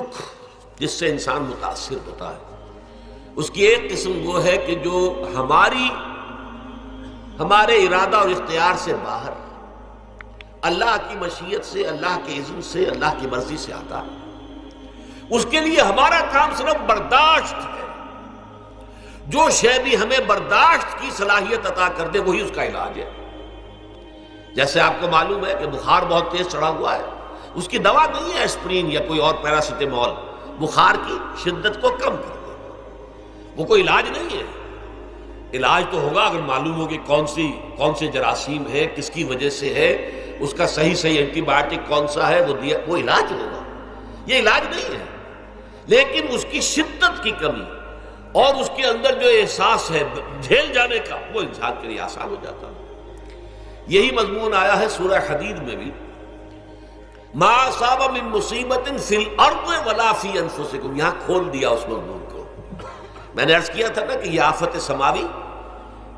دکھ جس سے انسان متاثر ہوتا ہے، اس کی ایک قسم وہ ہے کہ جو ہمارے ارادہ اور اختیار سے باہر، اللہ کی مشیت سے، اللہ کے اذن سے، اللہ کی مرضی سے آتا ہے۔ اس کے لیے ہمارا کام صرف برداشت ہے۔ جو شے بھی ہمیں برداشت کی صلاحیت عطا کر دے وہی اس کا علاج ہے۔ جیسے آپ کو معلوم ہے کہ بخار بہت تیز چڑھا ہوا ہے، اس کی دوا نہیں ہے اسپرین یا کوئی اور پیراسیٹامول، بخار کی شدت کو کم کر دے، وہ کوئی علاج نہیں ہے۔ علاج تو ہوگا اگر معلوم ہو کہ کون سے جراثیم ہے، کس کی وجہ سے ہے، اس کا صحیح اینٹی بایوٹک کون سا ہے، وہ علاج ہوگا۔ یہ علاج نہیں ہے، لیکن اس کی شدت کی کمی اور اس کے اندر جو احساس ہے جھیل جانے کا، وہ انسان کے لیے آسان ہو جاتا ہے۔ یہی مضمون آیا ہے سورہ حدید میں بھی، ما اصاب من مصیبت فی الارض ولا فی انفسکم، یہاں کھول دیا اس مضمون کو۔ میں نے عرض کیا تھا نا کہ یہ آفت سماوی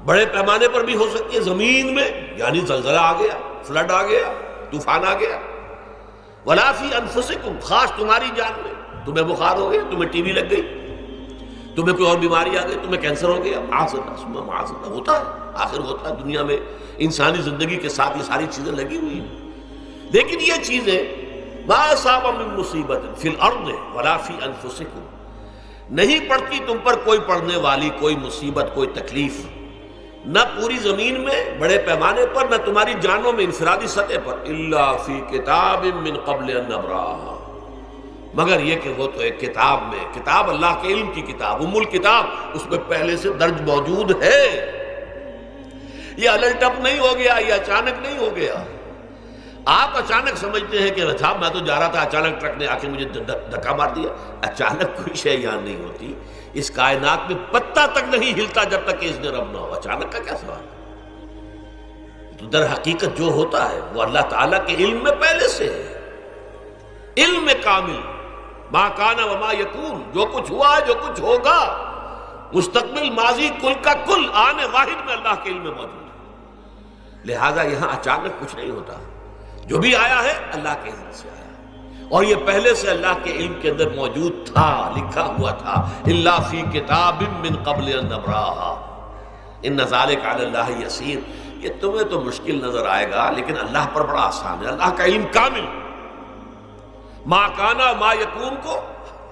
بڑے پیمانے پر بھی ہو سکتی ہے، زمین میں یعنی زلزلہ آ گیا، فلڈ آ گیا، طوفان آ گیا، ولا فی انفسکم، خاص تمہاری جان میں، تمہیں بخار ہو گیا، تمہیں ٹی وی لگ گئی، تمہیں کوئی اور بیماری آ گئی، تمہیں کینسر ہو گیا، معاذ اللہ ہوتا ہے، آخر ہوتا ہے، دنیا میں انسانی زندگی کے ساتھ یہ ساری چیزیں لگی ہوئی ہیں۔ لیکن یہ چیزیں ما اصاب من مصیبت فی الارض ولا فی انفسکم، نہیں پڑتی تم پر کوئی پڑنے والی کوئی مصیبت، کوئی تکلیف، نہ پوری زمین میں بڑے پیمانے پر، نہ تمہاری جانوں میں انفرادی سطح پر، الا فی کتاب من قبل ان نبرأھا، مگر یہ کہ وہ تو ایک کتاب میں، کتاب اللہ کے علم کی کتاب، الکتاب، اس میں پہلے سے درج موجود ہے۔ یہ الٹ اپ نہیں ہو گیا، یہ اچانک نہیں ہو گیا۔ آپ اچانک سمجھتے ہیں کہ صاحب میں تو جا رہا تھا، اچانک ٹرک نے آ کے مجھے دھکا مار دیا۔ اچانک کوئی شے یہاں نہیں ہوتی، اس کائنات میں پتہ تک نہیں ہلتا جب تک کہ اذن رب نہ ہو۔ اچانک کا کیا سوال ہے؟ تو در حقیقت جو ہوتا ہے وہ اللہ تعالیٰ کے علم میں پہلے سے ہے، علم میں کامل، ما کان وما یکون، جو کچھ ہوا ہے، جو کچھ ہوگا، مستقبل، ماضی، کل کا کل، آنے واحد میں اللہ کے علم میں موجود ہے۔ لہذا یہاں اچانک کچھ نہیں ہوتا، جو بھی آیا ہے اللہ کے علم سے آیا، اور یہ پہلے سے اللہ کے علم کے اندر موجود تھا، لکھا ہوا تھا، الا فی کتاب من قبل ان نبرأھا ان ذلک علی اللہ یسیر۔ یہ تمہیں تو مشکل نظر آئے گا لیکن اللہ پر بڑا آسان ہے، اللہ کا علم کامل، ما کانا ما یکون کو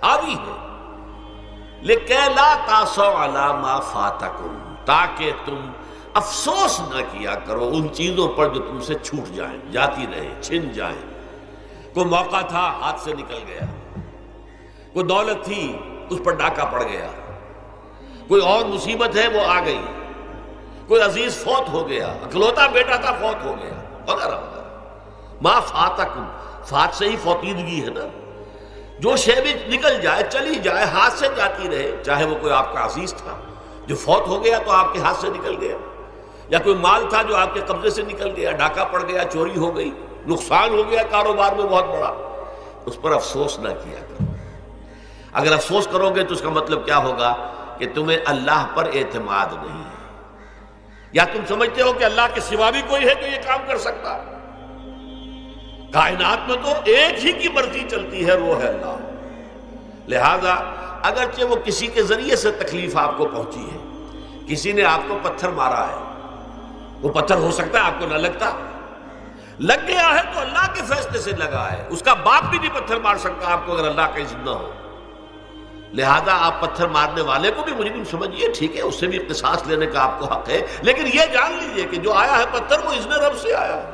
حاوی ہے، لکہ لا تاسوا علی ما فاتکم، تاکہ تم افسوس نہ کیا کرو ان چیزوں پر جو تم سے چھوٹ جائیں، جاتی رہیں، چھن جائیں۔ کوئی موقع تھا ہاتھ سے نکل گیا، کوئی دولت تھی اس پر ڈاکہ پڑ گیا، کوئی اور مصیبت ہے وہ آ گئی، کوئی عزیز فوت ہو گیا، اکلوتا بیٹا تھا فوت ہو گیا، وغیرہ وغیرہ۔ ما فاتکم، فات سے ہی فوتیدگی ہے نا، جو شے بھی نکل جائے، چلی جائے، ہاتھ سے جاتی رہے، چاہے وہ کوئی آپ کا عزیز تھا جو فوت ہو گیا تو آپ کے ہاتھ سے نکل گیا، یا کوئی مال تھا جو آپ کے قبضے سے نکل گیا، ڈاکہ پڑ گیا، چوری ہو گئی، نقصان ہو گیا کاروبار میں بہت بڑا، اس پر افسوس نہ کیا کرو۔ اگر افسوس کرو گے تو اس کا مطلب کیا ہوگا کہ تمہیں اللہ پر اعتماد نہیں ہے، یا تم سمجھتے ہو کہ اللہ کے سوا بھی کوئی ہے جو یہ کام کر سکتا۔ کائنات میں تو ایک ہی کی مرضی چلتی ہے، وہ ہے اللہ۔ لہذا اگرچہ وہ کسی کے ذریعے سے تکلیف آپ کو پہنچی ہے، کسی نے آپ کو پتھر مارا ہے، وہ پتھر ہو سکتا ہے آپ کو نہ لگتا، لگ گیا ہے تو اللہ کے فیصلے سے لگا ہے، اس کا باپ بھی نہیں پتھر مار سکتا آپ کو اگر اللہ کا اذن نہ ہو۔ لہذا آپ پتھر مارنے والے کو بھی مجرم سمجھیے، ٹھیک ہے، اس سے بھی قصاص لینے کا آپ کو حق ہے، لیکن یہ جان لیجئے کہ جو آیا ہے پتھر وہ اذن رب سے آیا ہے۔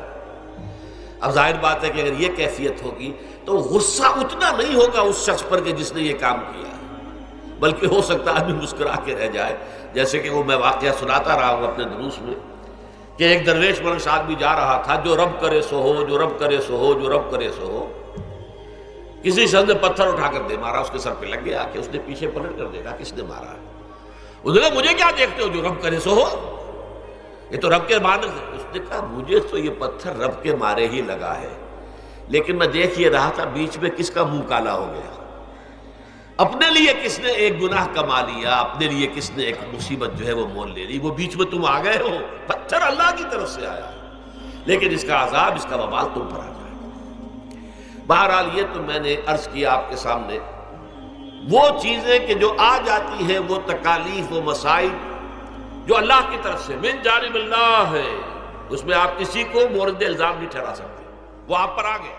اب ظاہر بات ہے کہ اگر یہ کیفیت ہوگی تو غصہ اتنا نہیں ہوگا اس شخص پر کہ جس نے یہ کام کیا ہے، بلکہ ہو سکتا ہے آدمی مسکرا کے رہ جائے، جیسے کہ وہ میں واقعہ سناتا رہا ہوں اپنے دروس میں کہ ایک درویش مرش آدمی جا رہا تھا، جو رب کرے سو ہو، جو رب کرے سو ہو، جو رب کرے سو ہو، کسی شخص نے پتھر اٹھا کر دے مارا، اس کے سر پہ لگ گیا کہ اس نے پیچھے پلٹ کر دیکھا کس نے مارا ہے، اس نے کہا مجھے کیا دیکھتے ہو، جو رب کرے سو ہو، یہ تو رب کے مارنے سے۔ اس نے کہا مجھے تو یہ پتھر رب کے مارے ہی لگا ہے، لیکن میں دیکھ یہ رہا تھا بیچ میں کس کا منہ کالا ہو گیا، اپنے لیے کس نے ایک گناہ کما لیا، اپنے لیے کس نے ایک مصیبت جو ہے وہ مول لے لی، وہ بیچ میں تم آ گئے ہو، پتھر اللہ کی طرف سے آیا، لیکن اس کا عذاب، اس کا وبال تم پر آ جائے گا۔ بہرحال یہ تو میں نے عرض کیا آپ کے سامنے، وہ چیزیں کہ جو آ جاتی ہیں، وہ تکالیف و مصائب جو اللہ کی طرف سے من جانب اللہ ہے، اس میں آپ کسی کو مورد الزام نہیں ٹھہرا سکتے، وہ آپ پر آ گئے۔